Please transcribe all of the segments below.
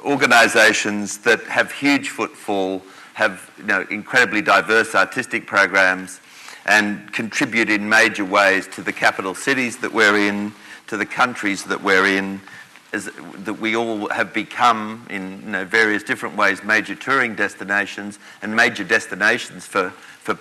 organisations that have huge footfall, have incredibly diverse artistic programs, and contribute in major ways to the capital cities that we're in, to the countries that we're in, that we all have become in various different ways major touring destinations and major destinations for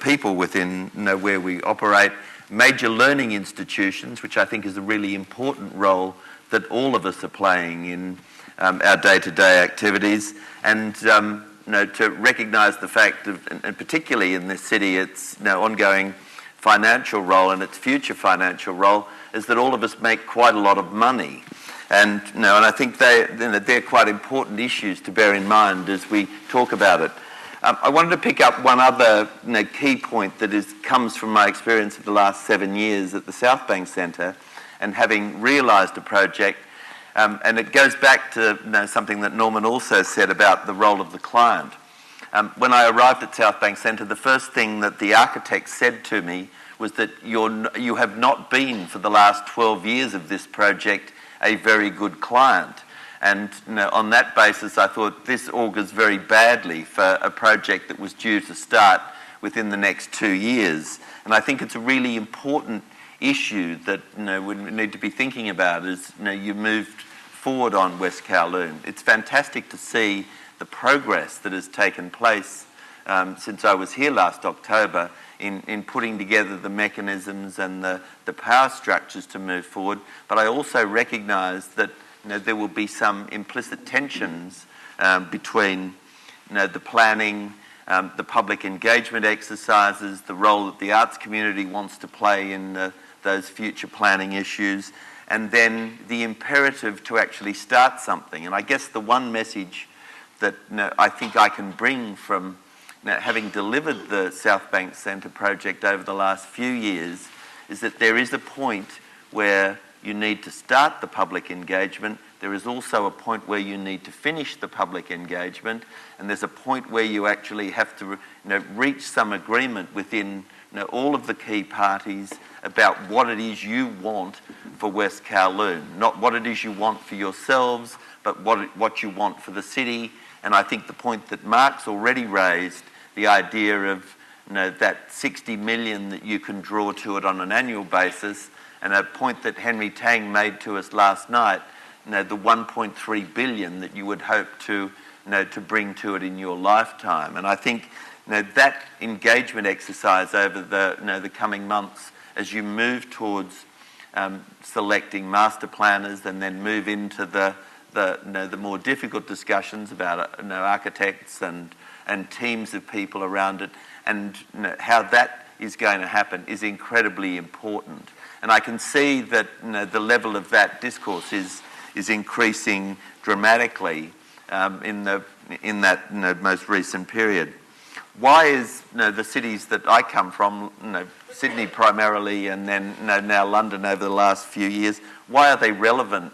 people within where we operate, major learning institutions, which I think is a really important role that all of us are playing in our day-to-day activities, and to recognise the fact of, and particularly in this city, its ongoing financial role and its future financial role is that all of us make quite a lot of money. And I think they're quite important issues to bear in mind as we talk about it. I wanted to pick up one other key point that comes from my experience of the last 7 years at the South Bank Centre and having realised a project, and it goes back to something that Norman also said about the role of the client. When I arrived at South Bank Centre, the first thing that the architect said to me was that you have not been for the last 12 years of this project a very good client. And on that basis, I thought this augurs very badly for a project that was due to start within the next 2 years. And I think it's a really important issue that we need to be thinking about as you moved forward on West Kowloon. It's fantastic to see the progress that has taken place since I was here last October in putting together the mechanisms and the power structures to move forward. But I also recognise that there will be some implicit tensions between the planning, the public engagement exercises, the role that the arts community wants to play in those future planning issues, and then the imperative to actually start something. And I guess the one message that I think I can bring from having delivered the South Bank Centre project over the last few years is that there is a point where you need to start the public engagement. There is also a point where you need to finish the public engagement, and there's a point where you actually have to reach some agreement within all of the key parties about what it is you want for West Kowloon, not what it is you want for yourselves, but what you want for the city. And I think the point that Mark's already raised, the idea of that 60 million that you can draw to it on an annual basis, and a point that Henry Tang made to us last night, the 1.3 billion that you would hope to bring to it in your lifetime. And I think that engagement exercise over the coming months, as you move towards selecting master planners and then move into the more difficult discussions about architects and teams of people around it, and how that is going to happen is incredibly important. And I can see that the level of that discourse is increasing dramatically in that most recent period. Why is the cities that I come from, Sydney primarily, and then now London over the last few years, why are they relevant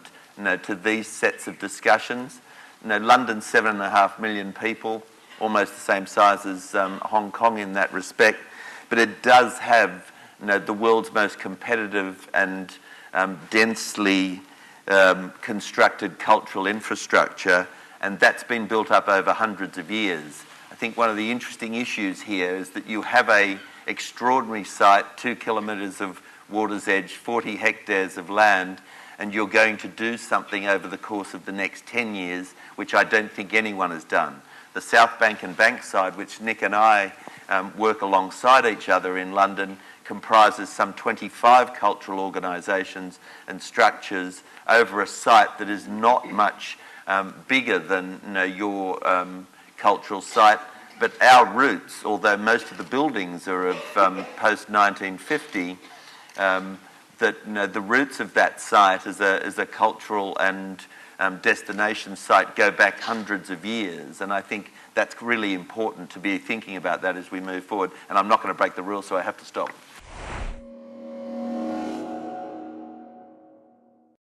to these sets of discussions? London's 7.5 million people, almost the same size as Hong Kong in that respect, but it does have the world's most competitive and densely constructed cultural infrastructure, and that's been built up over hundreds of years. I think one of the interesting issues here is that you have an extraordinary site, 2 kilometres of water's edge, 40 hectares of land, and you're going to do something over the course of the next 10 years, which I don't think anyone has done. The South Bank and Bankside, which Nick and I work alongside each other in London, comprises some 25 cultural organisations and structures over a site that is not much bigger than your cultural site. But our roots, although most of the buildings are of post-1950, the roots of that site as a cultural and destination site go back hundreds of years. And I think that's really important to be thinking about that as we move forward. And I'm not going to break the rules, so I have to stop.